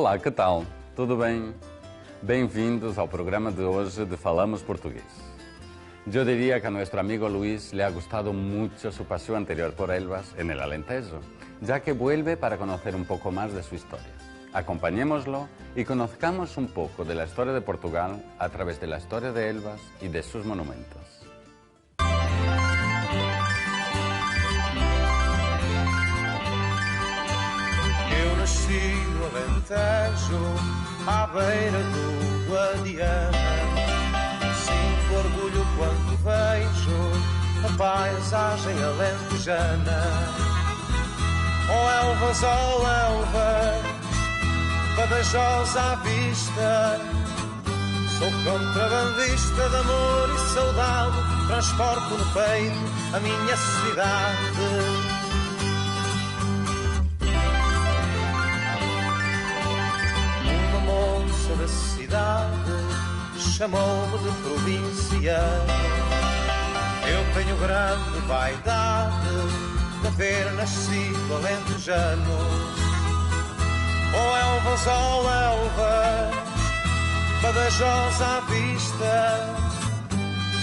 Olá, que tal? Tudo bem? Bem-vindos ao programa de hoje de Falamos Portugués. Yo diría que a nuestro amigo Luis le ha gustado mucho su paseo anterior por Elvas en el Alentejo, ya que vuelve para conocer un poco más de su historia. Acompañémoslo y conozcamos un poco de la historia de Portugal a través de la historia de Elvas y de sus monumentos. Eu nasci no Alentejo, à beira do Guadiana. Sinto orgulho quando vejo a paisagem alentejana. Oh Elvas, Badajoz à vista. Sou contrabandista de amor e saudade, transporto no peito a minha cidade. Uma moça da cidade chamou-me de provinciano. Eu tenho grande vaidade de ver nascido alentejano. Oh Elvas, Badajoz à vista.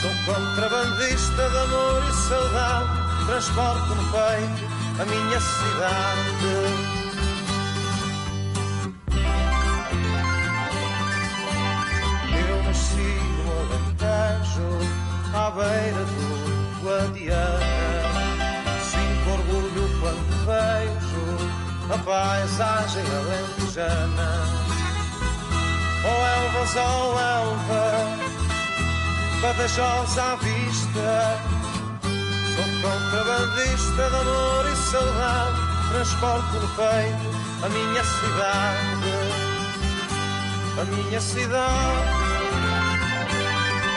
Sou contrabandista de amor e saudade, transporto no peito a minha cidade. Eu nasci no Alentejo, à beira do Guadiana. Sinto orgulho quando vejo a paisagem alentejana. Oh Elvas, Badajoz à vista. Sou contrabandista de amor e saudade, transporto no peito a minha cidade. A minha cidade,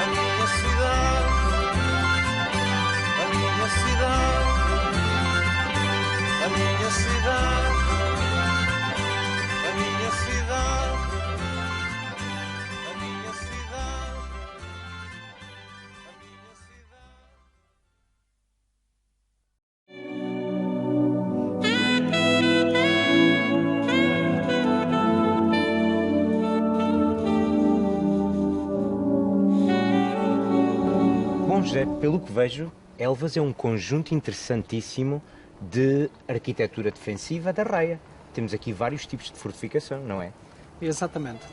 a minha cidade, a minha cidade, a minha cidade, a minha cidade, a minha cidade, a minha cidade. Bom, José, pelo que vejo, Elvas é um conjunto interessantíssimo de arquitetura defensiva da raia. Temos aqui vários tipos de fortificação, não é? Exatamente,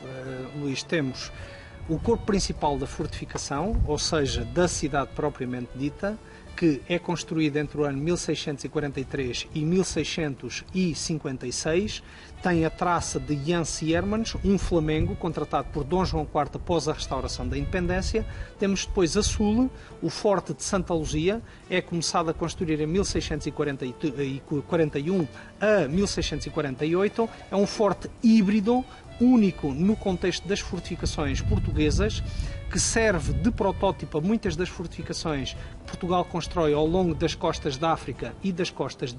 Luís, temos o corpo principal da fortificação, ou seja, da cidade propriamente dita, que é construída entre o ano 1643 e 1656, tem a traça de Jans Hermans, um flamengo contratado por Dom João IV após a restauração da independência. Temos depois a sul, o Forte de Santa Luzia, é começado a construir em 1641 a 1648, é um forte híbrido, único no contexto das fortificações portuguesas, que serve de protótipo a muitas das fortificações que Portugal constrói ao longo das costas da África e das costas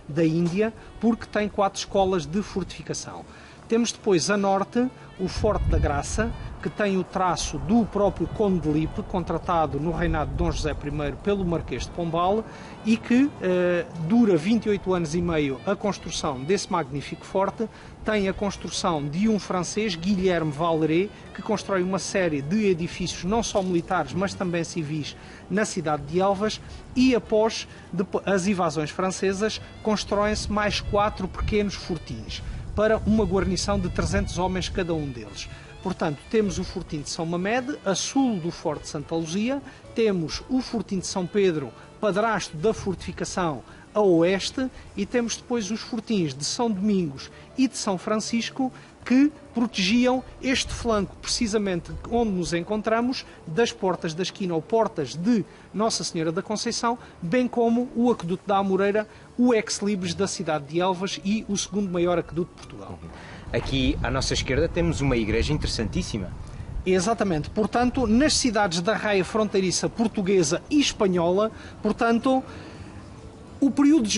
da Índia, porque tem 4 escolas de fortificação. Temos depois a norte o Forte da Graça, que tem o traço do próprio Conde de Lippe, contratado no reinado de Dom José I pelo Marquês de Pombal, e que dura 28 anos e meio a construção desse magnífico forte. Tem a construção de um francês, Guilherme Valeret, que constrói uma série de edifícios, não só militares, mas também civis, na cidade de Elvas, e após as invasões francesas, constroem-se mais 4 pequenos fortins, para uma guarnição de 300 homens cada um deles. Portanto, temos o Fortim de São Mamede, a sul do Forte de Santa Luzia, temos o Fortim de São Pedro, padrasto da fortificação, a oeste, e temos depois os fortins de São Domingos e de São Francisco, que protegiam este flanco, precisamente onde nos encontramos, das portas da esquina ou portas de Nossa Senhora da Conceição, bem como o aqueduto da Amoreira, o ex-libris da cidade de Elvas e o segundo maior aqueduto de Portugal. Aqui à nossa esquerda temos uma igreja interessantíssima. Exatamente, portanto, nas cidades da raia fronteiriça portuguesa e espanhola, portanto,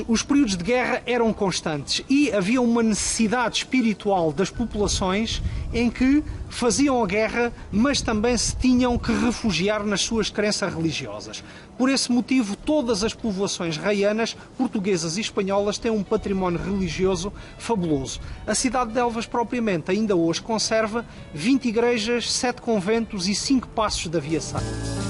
Os períodos de guerra eram constantes e havia uma necessidade espiritual das populações em que faziam a guerra, mas também se tinham que refugiar nas suas crenças religiosas. Por esse motivo, todas as povoações raianas, portuguesas e espanholas, têm um património religioso fabuloso. A cidade de Elvas, propriamente, ainda hoje conserva 20 igrejas, 7 conventos e 5 passos da Via Sacra.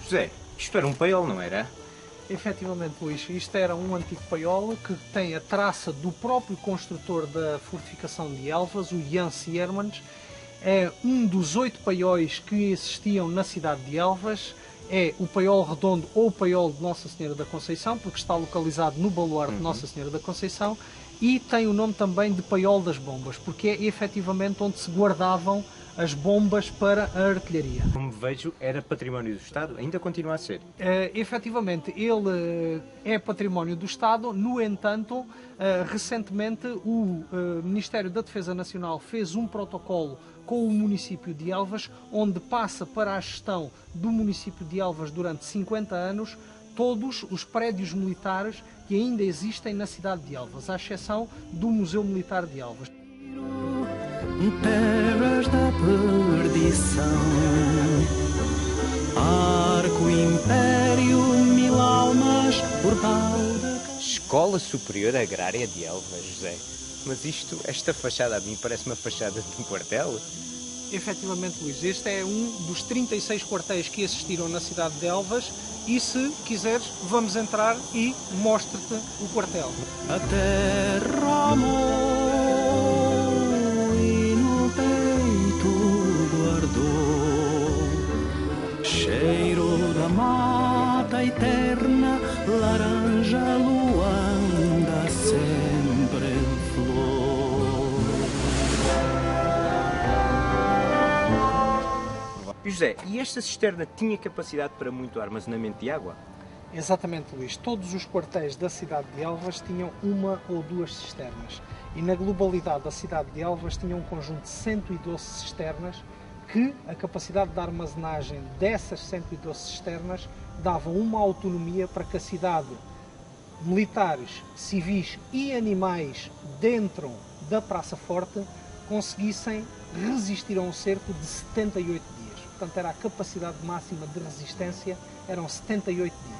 José, isto era um paiol, não era? Efetivamente, Luís, isto era um antigo paiol que tem a traça do próprio construtor da fortificação de Elvas, o Jans Hermans. É um dos 8 paióis que existiam na cidade de Elvas. É o paiol redondo ou o paiol de Nossa Senhora da Conceição, porque está localizado no baluarte de Nossa Senhora da Conceição, e tem o nome também de paiol das bombas, porque é efetivamente onde se guardavam as bombas para a artilharia. Como vejo, era património do Estado, ainda continua a ser. Efetivamente, ele é património do Estado, no entanto, recentemente o Ministério da Defesa Nacional fez um protocolo com o município de Elvas, onde passa para a gestão do município de Elvas durante 50 anos todos os prédios militares que ainda existem na cidade de Elvas, à exceção do Museu Militar de Elvas. Terras da perdição, arco império, 1000 almas, portal da... Escola Superior Agrária de Elvas, José. Mas esta fachada a mim parece uma fachada de um quartel. Efetivamente, Luís, este é um dos 36 quartéis que existiram na cidade de Elvas e, se quiseres, vamos entrar e mostro-te o quartel. A terra amou e no peito guardou cheiro da mata eterna, laranja luanda sempre em flor. José, e esta cisterna tinha capacidade para muito armazenamento de água? Exatamente, Luís. Todos os quartéis da cidade de Elvas tinham uma ou duas cisternas. E na globalidade da cidade de Elvas tinha um conjunto de 112 cisternas que a capacidade de armazenagem dessas 112 cisternas dava uma autonomia para que a cidade, militares, civis e animais dentro da Praça Forte conseguissem resistir a um cerco de 78 dias. Portanto, era a capacidade máxima de resistência, eram 78 dias.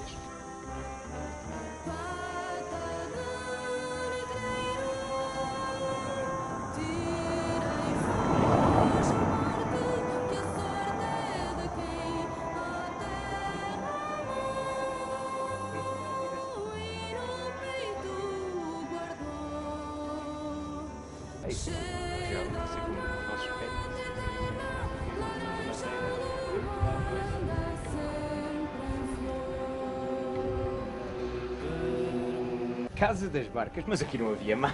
Casa das Barcas, mas aqui não havia mar.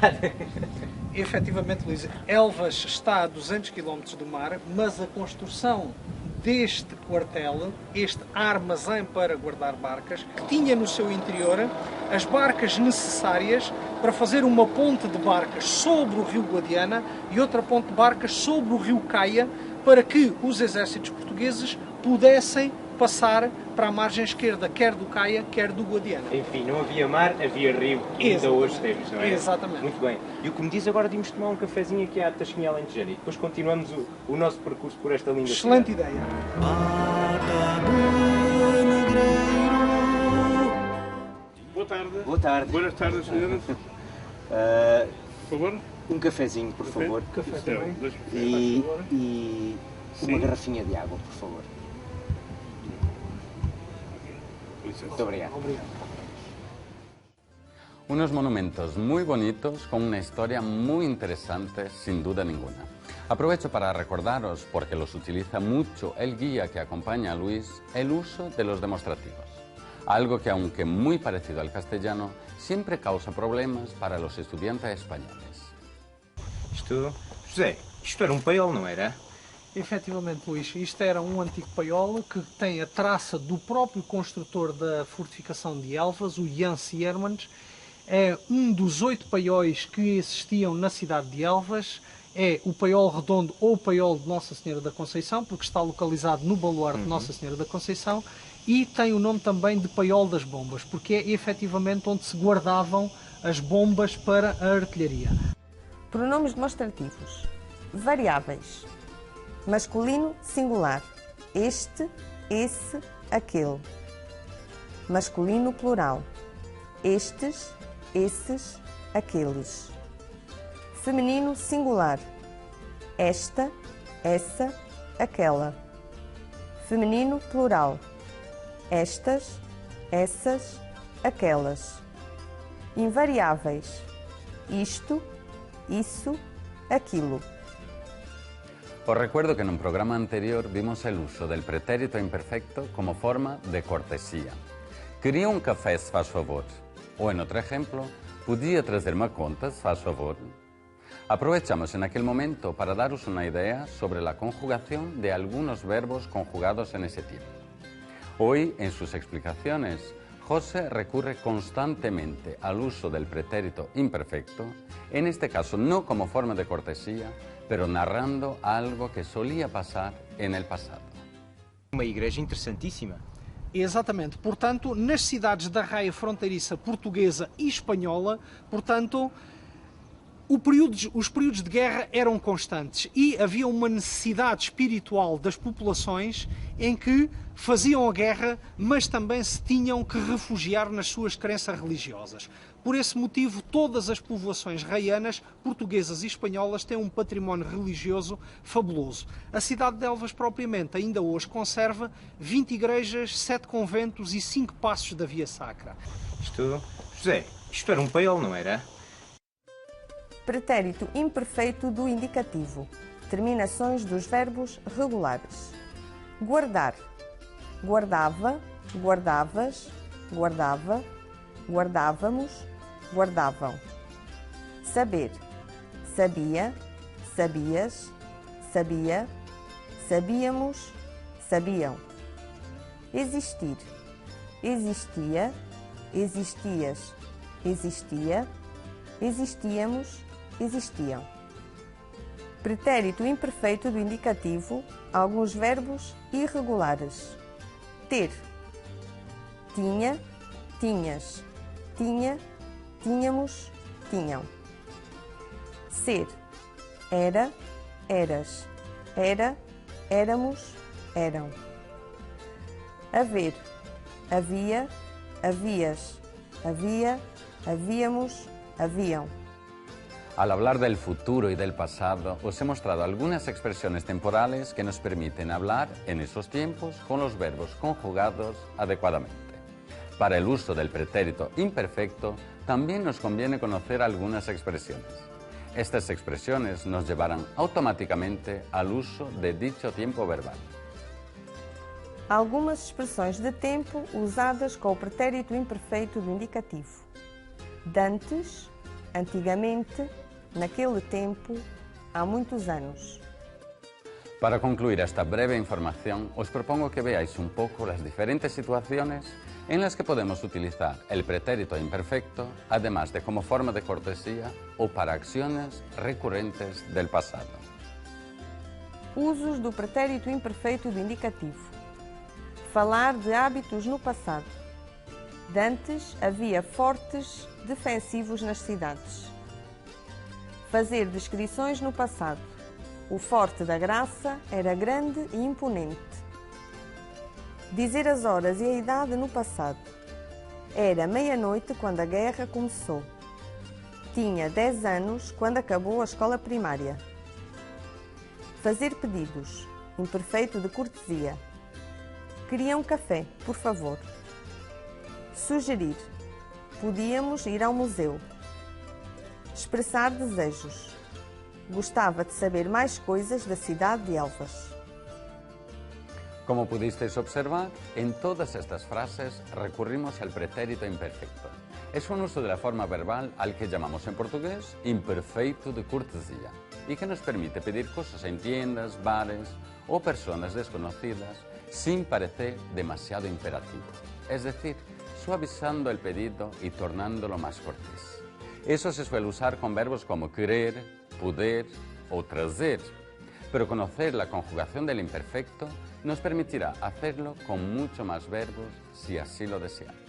Efetivamente, Luís, Elvas está a 200 km do mar, mas a construção deste quartel, este armazém para guardar barcas, tinha no seu interior as barcas necessárias para fazer uma ponte de barcas sobre o rio Guadiana e outra ponte de barcas sobre o rio Caia, para que os exércitos portugueses pudessem passar para a margem esquerda, quer do Caia, quer do Guadiana. Enfim, não havia mar, havia rio, que ainda hoje temos, não é? Exatamente. Muito bem. E o que me diz agora de irmos tomar um cafezinho aqui à Tasquinha Alentejana e depois continuamos o nosso percurso por esta linda Excelente cidade. ideia. Boa tarde. Boa tarde. Boas tardes, senhoras. Por favor. Um cafezinho, por favor. Café Então, também. E uma garrafinha de água, por favor. Muito obrigado. Unos monumentos muy bonitos con una historia muy interesante, sin duda ninguna. Aprovecho para recordaros, porque los utiliza mucho el guía que acompaña a Luis, el uso de los demostrativos. Algo que, aunque muy parecido al castellano, siempre causa problemas para los estudiantes españoles. José, isto era um paiol, não era? Efetivamente, Luís, isto era um antigo paiol que tem a traça do próprio construtor da fortificação de Elvas, o Jans Hermans. é um dos 8 paióis que existiam na cidade de Elvas. É o paiol redondo ou o paiol de Nossa Senhora da Conceição, porque está localizado no baluarte de Nossa Senhora da Conceição, e tem o nome também de paiol das bombas, porque é efetivamente onde se guardavam as bombas para a artilharia. Pronomes demonstrativos. Variáveis. Masculino singular. Este, esse, aquele. Masculino plural. Estes, esses, aqueles. Feminino singular. Esta, essa, aquela. Feminino plural. Estas, essas, aquelas. Invariáveis. Isto, isso, aquilo. Os recuerdo que en un programa anterior vimos el uso del pretérito imperfecto como forma de cortesía. Quería un café, se faz favor. O en otro ejemplo, podia trazer-me contas, se faz favor. Aprovechamos en aquel momento para daros una idea sobre la conjugación de algunos verbos conjugados en ese tiempo. Hoy, en sus explicaciones, José recurre constantemente al uso del pretérito imperfecto, en este caso no como forma de cortesía, pero narrando algo que solía pasar en el pasado. Uma igreja interessantíssima. Exatamente. Portanto, nas cidades da raia fronteiriça portuguesa e espanhola, portanto, os períodos de guerra eram constantes e havia uma necessidade espiritual das populações em que faziam a guerra, mas também se tinham que refugiar nas suas crenças religiosas. Por esse motivo, todas as povoações raianas, portuguesas e espanholas, têm um património religioso fabuloso. A cidade de Elvas, propriamente, ainda hoje conserva 20 igrejas, 7 conventos e 5 passos da Via Sacra. José, isto era um paiol, não era? Pretérito imperfeito do indicativo. Terminações dos verbos regulares. Guardar. Guardava, guardavas, guardava, guardávamos, guardavam. Saber. Sabia, sabias, sabia, sabíamos, sabiam. Existir. Existia, existias, existia, existíamos, existiam. Pretérito imperfeito do indicativo, alguns verbos irregulares. Ter. Tinha, tinhas, tinha, tínhamos, tinham. Ser. Era, eras, era, éramos, eram. Haver. Havia, havias, havia, havíamos, havían. Al hablar del futuro y del pasado, os he mostrado algunas expresiones temporales que nos permiten hablar en esos tiempos con los verbos conjugados adecuadamente. Para el uso del pretérito imperfecto, también nos conviene conocer algunas expresiones. Estas expresiones nos llevarán automáticamente al uso de dicho tiempo verbal. Algumas expressões de tempo usadas com o pretérito imperfeito do indicativo. Dantes, antigamente, naquele tempo, há muitos anos. Para concluir esta breve información, os propongo que veáis un poco las diferentes situaciones en las que podemos utilizar el pretérito imperfecto, además de como forma de cortesía o para acciones recurrentes del pasado. Usos do pretérito imperfeito do indicativo. Falar de hábitos no passado. Dantes havia fortes defensivos nas cidades. Fazer descrições no passado. O Forte da Graça era grande e imponente. Dizer as horas e a idade no passado. Era meia-noite quando a guerra começou. Tinha 10 anos quando acabou a escola primária. Fazer pedidos. Imperfeito de cortesia. Queria um café, por favor. Sugerir. Podíamos ir ao museu. Expressar desejos. Gostava de saber mais coisas da cidade de Elvas. Como pudisteis observar, en todas estas frases recurrimos al pretérito imperfecto. Es un uso de la forma verbal al que llamamos en portugués imperfeito de cortesía y que nos permite pedir cosas en tiendas, bares o personas desconocidas sin parecer demasiado imperativo. Es decir, suavizando el pedido y tornándolo más cortés. Eso se suele usar con verbos como querer, poder o trazer, pero conocer la conjugación del imperfecto nos permitirá hacerlo con mucho más verbos si así lo deseamos.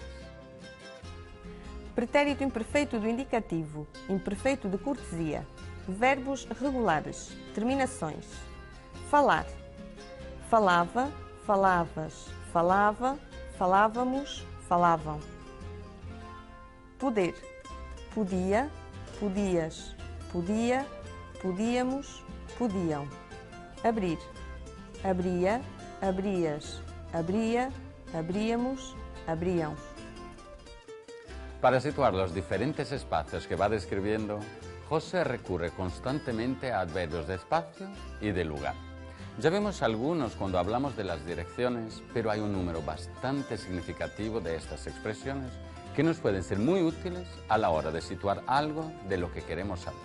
Pretérito imperfeito do indicativo, imperfeito de cortesia, verbos regulares, terminações. Falar. Falava, falavas, falava, falávamos, falavam. Poder. Podia, podias, podia, podíamos, podiam. Abrir. Abria, abrias, abria, abríamos, abriam. Para situar los diferentes espacios que va describiendo, José recurre constantemente a adverbios de espacio y de lugar. Ya vemos algunos cuando hablamos de las direcciones, pero hay un número bastante significativo de estas expresiones que nos pueden ser muy útiles a la hora de situar algo de lo que queremos hablar.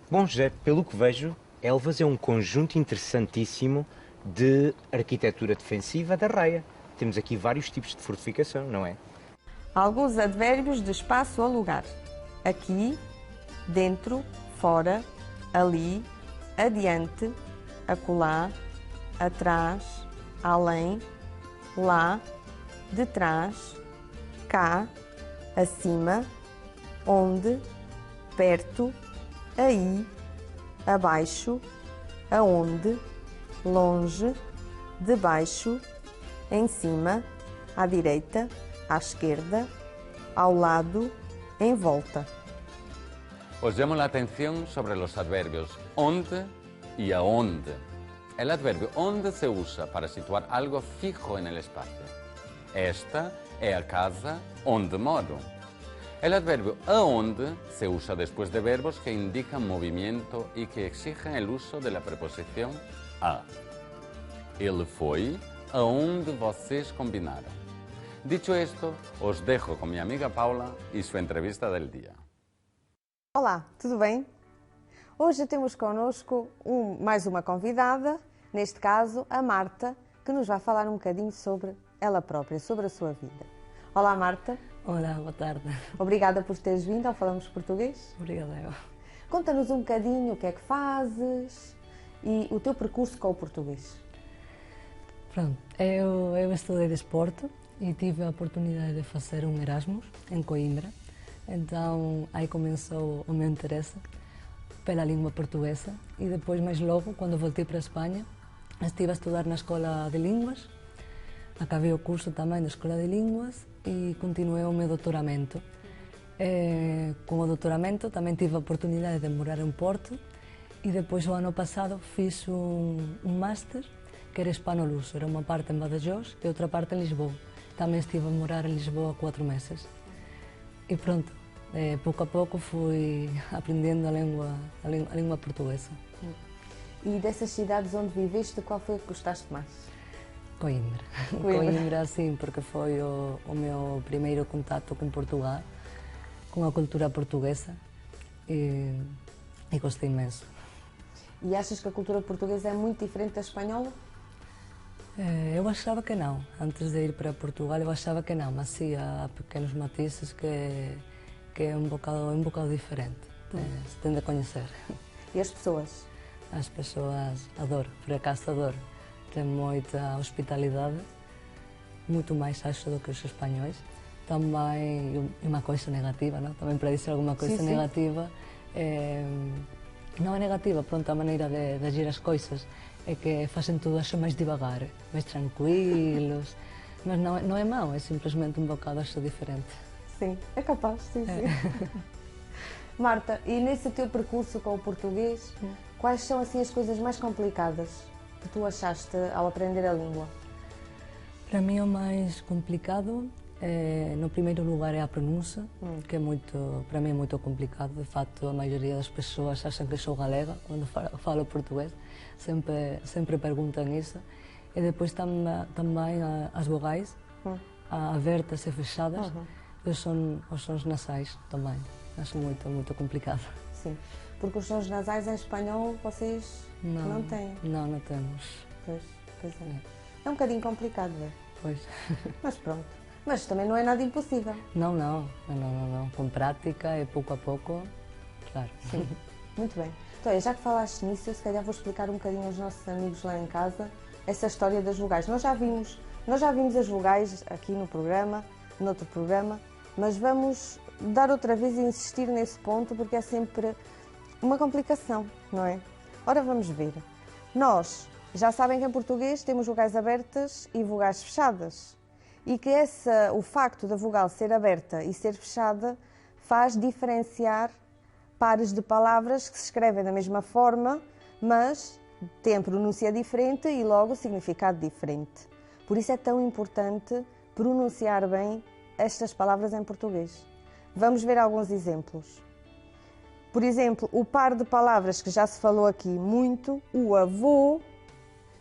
Bom, José, pelo que vejo, Elvas é um conjunto interessantíssimo de arquitetura defensiva da raia. Temos aqui vários tipos de fortificação, não é? Alguns advérbios de espaço ou lugar. Aqui, dentro, fora, ali, adiante, acolá, atrás, além, lá, detrás, cá, acima, onde, perto, aí, abaixo, aonde, longe, debaixo, em cima, à direita, à esquerda, ao lado, em volta. Os llamo la atención sobre los adverbios onde y aonde. El adverbio onde se usa para situar algo fijo en el espacio. Esta é a casa onde moro. El adverbio aonde se usa después de verbos que indican movimiento y que exigen el uso de la preposición a. Ele foi aonde vocês combinaram. Dicho esto, os dejo con mi amiga Paula y su entrevista del día. Olá, tudo bem? Hoje temos connosco mais uma convidada, neste caso a Marta, que nos vai falar um bocadinho sobre ela própria, sobre a sua vida. Olá, Marta. Olá, boa tarde. Obrigada por teres vindo ao Falamos Português. Obrigada, eu. Conta-nos um bocadinho o que é que fazes e o teu percurso com o português. Pronto, eu estudei desporto e tive a oportunidade de fazer um Erasmus em Coimbra. Então, aí começou o meu interesse pela língua portuguesa e depois, mais logo, quando voltei para a Espanha, estive a estudar na Escola de Línguas, acabei o curso também da Escola de Línguas e continuei o meu doutoramento. Com o doutoramento também tive a oportunidade de morar em Porto e depois, o ano passado, fiz um máster que era hispano-luso, era uma parte em Badajoz e outra parte em Lisboa. Também estive a morar em Lisboa 4 meses. E pronto, pouco a pouco fui aprendendo a língua portuguesa. E dessas cidades onde viveste, qual foi a que gostaste mais? Coimbra. Coimbra, sim, porque foi o meu primeiro contato com Portugal, com a cultura portuguesa e gostei imenso. E achas que a cultura portuguesa é muito diferente da espanhola? Eu achava que não. Antes de ir para Portugal eu achava que não, mas sim, há pequenos matizes que é um bocado diferente. Se tem de conhecer. E as pessoas? As pessoas adoro, por acaso adoro. Tem muita hospitalidade, muito mais acho do que os espanhóis. Também uma coisa negativa, não? Também para dizer alguma coisa negativa, não é negativa, pronto, a maneira de agir as coisas é que fazem tudo acho mais devagar, mais tranquilos, mas não é mau, é simplesmente um bocado acho diferente. Sim, é capaz, sim. Marta, e nesse teu percurso com o português, quais são assim as coisas mais complicadas que tu achaste ao aprender a língua? Para mim o mais complicado, no primeiro lugar, é a pronúncia, que para mim é muito complicado. De facto, a maioria das pessoas acham que sou galega quando falo português, sempre perguntam isso. E depois também as vogais, abertas e fechadas, os sons nasais também. Acho muito complicado. Sim, porque os sons nasais em espanhol vocês não têm. Não temos. Pois é. É um bocadinho complicado, é? Pois. Mas pronto, Mas também não é nada impossível. Não. Com prática e pouco a pouco, claro. Sim, muito bem. Então, já que falaste nisso, eu se calhar vou explicar um bocadinho aos nossos amigos lá em casa essa história das vogais. Nós já vimos as vogais aqui no programa, noutro programa, mas vamos dar outra vez e insistir nesse ponto porque é sempre uma complicação, não é? Ora, vamos ver. Nós já sabem que em português temos vogais abertas e vogais fechadas e que o facto da vogal ser aberta e ser fechada faz diferenciar pares de palavras que se escrevem da mesma forma, mas têm pronúncia diferente e logo significado diferente. Por isso é tão importante pronunciar bem estas palavras em português. Vamos ver alguns exemplos. Por exemplo, o par de palavras que já se falou aqui muito, o avô,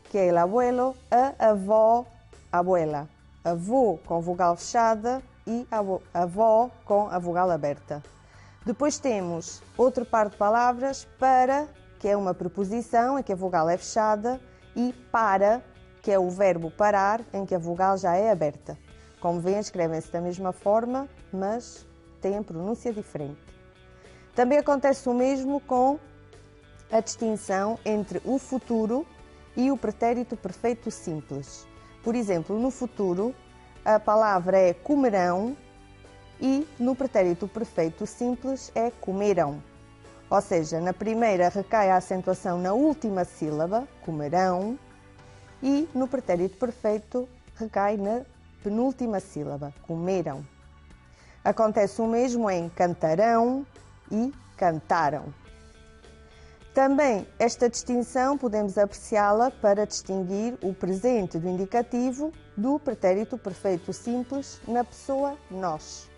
que é el abuelo, a avó, abuela. Avô com vogal fechada e avó com a vogal aberta. Depois temos outro par de palavras, para, que é uma preposição em que a vogal é fechada, e para, que é o verbo parar, em que a vogal já é aberta. Como veem, escrevem-se da mesma forma, mas têm pronúncia diferente. Também acontece o mesmo com a distinção entre o futuro e o pretérito perfeito simples. Por exemplo, no futuro, a palavra é comerão e no pretérito perfeito simples é comerão. Ou seja, na primeira recai a acentuação na última sílaba, comerão, e no pretérito perfeito recai na penúltima sílaba, comeram. Acontece o mesmo em cantarão e cantaram. Também esta distinção podemos apreciá-la para distinguir o presente do indicativo do pretérito perfeito simples na pessoa nós.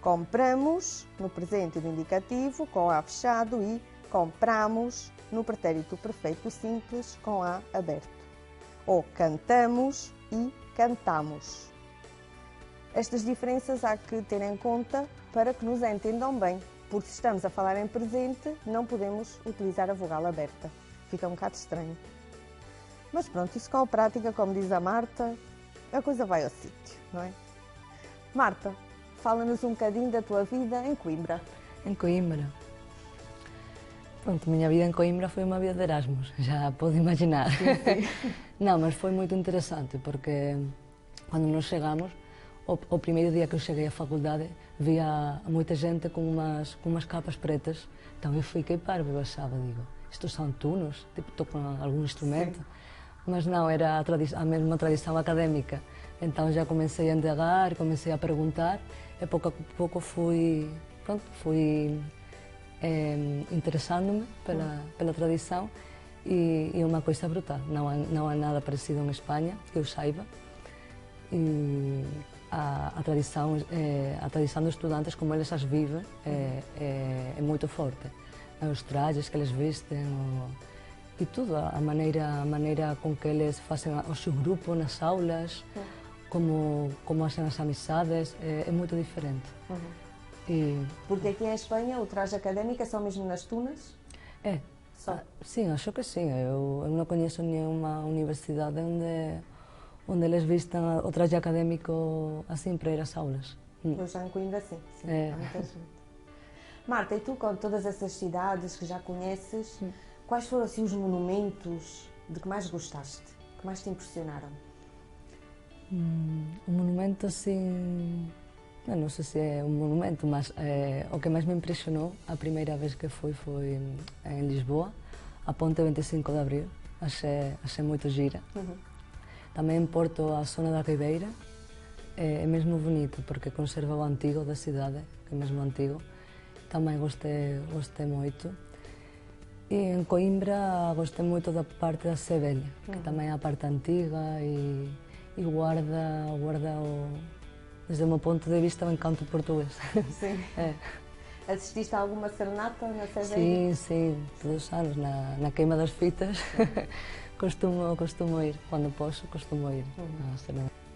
Compramos no presente do indicativo com A fechado e compramos no pretérito perfeito simples com A aberto. Ou cantamos e cantamos. Estas diferenças há que ter em conta para que nos entendam bem, porque se estamos a falar em presente, não podemos utilizar a vogal aberta. Fica um bocado estranho. Mas pronto, isso com a prática, como diz a Marta, a coisa vai ao sítio, não é? Marta, fala-nos um bocadinho da tua vida em Coimbra. Em Coimbra. Pronto, a minha vida em Coimbra foi uma vida de Erasmus, já pode imaginar. Sim. Não, mas foi muito interessante, porque quando nós chegamos, o primeiro dia que eu cheguei à faculdade, via muita gente com umas capas pretas, então eu fiquei parva, eu achava, digo, estes são tunos, tipo, tocam algum instrumento? Sim. Mas não, era a mesma tradição académica. Então já comecei a indagar, comecei a perguntar, e pouco a pouco fui interessando-me pela tradição, e é uma coisa brutal, não há nada parecido em Espanha, que eu saiba. E a tradição dos estudantes, como eles as vivem, é muito forte. Os trajes que eles vestem e tudo, a maneira com que eles fazem o seu grupo nas aulas, como fazem as amizades, é muito diferente. Porque aqui em Espanha o traje académico é só mesmo nas tunas? É, sim, acho que sim. Eu não conheço nenhuma universidade onde eles vistem o traje académico assim para ir às aulas. Eu já em Coimbra sim. Há muita gente. Marta, e tu com todas essas cidades que já conheces, quais foram assim os monumentos de que mais gostaste, que mais te impressionaram? Um monumento assim, não sei se é um monumento, mas o que mais me impressionou a primeira vez que fui foi em Lisboa, a Ponte 25 de Abril, achei muito gira. Também em Porto, a zona da Ribeira, é mesmo bonito, porque conserva o antigo da cidade, que é mesmo antigo. Também gostei muito. E em Coimbra gostei muito da parte da Sé Velha, que também é a parte antiga e guarda desde o meu ponto de vista, o encanto português. Sim. Assististe a alguma serenata na Sé Sim, Velha? sim, todos os anos, na queima das fitas. Costumo ir, quando posso, costumo ir.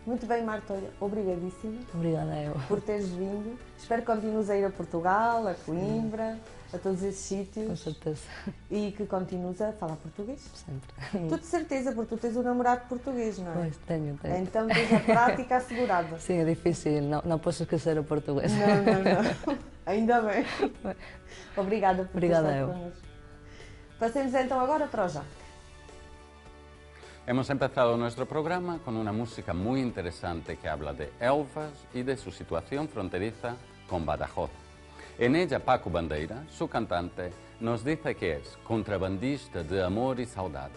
Muito bem, Marta, olha, obrigadíssima. Obrigada eu. Por teres vindo. Espero que continues a ir a Portugal, a Coimbra, a todos esses sítios. Com certeza. E que continues a falar português. Sempre. Tu de certeza, porque tu tens um namorado português, não é? Pois, tenho. Então tens a prática assegurada. Sim, é difícil, não posso esquecer o português. Não. Ainda bem. Obrigada por Obrigada estar eu. connosco. Passemos então agora para o Jacques. Hemos empezado nuestro programa con una música muy interesante que habla de Elvas y de su situación fronteriza con Badajoz. En ella, Paco Bandeira, su cantante, nos dice que es contrabandista de amor y saudade.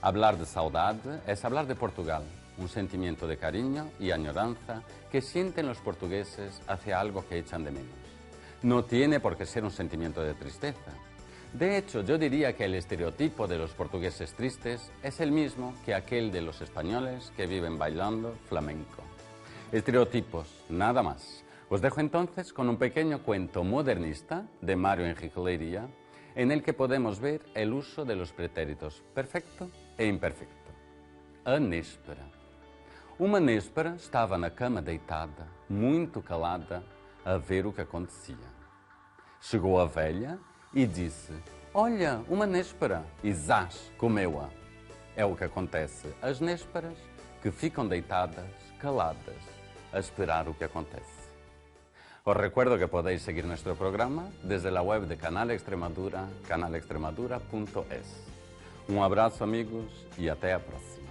Hablar de saudade es hablar de Portugal, un sentimiento de cariño y añoranza que sienten los portugueses hacia algo que echan de menos. No tiene por qué ser un sentimiento de tristeza. De hecho, yo diría que el estereotipo de los portugueses tristes es el mismo que aquel de los españoles que viven bailando flamenco. Estereotipos, nada más. Os dejo entonces con un pequeño cuento modernista de Mário Henrique Leiria, en el que podemos ver el uso de los pretéritos perfecto e imperfecto. A néspera. Uma néspera estava na cama deitada, muito calada, a ver o que acontecia. Chegou a velha e disse: olha, uma néspera, e zás, comeu-a. É o que acontece às nésperas que ficam deitadas, caladas, a esperar o que acontece. Os recuerdo que podéis seguir nuestro programa desde la web de Canal Extremadura, canalextremadura.es. Un abrazo, amigos, y hasta la próxima.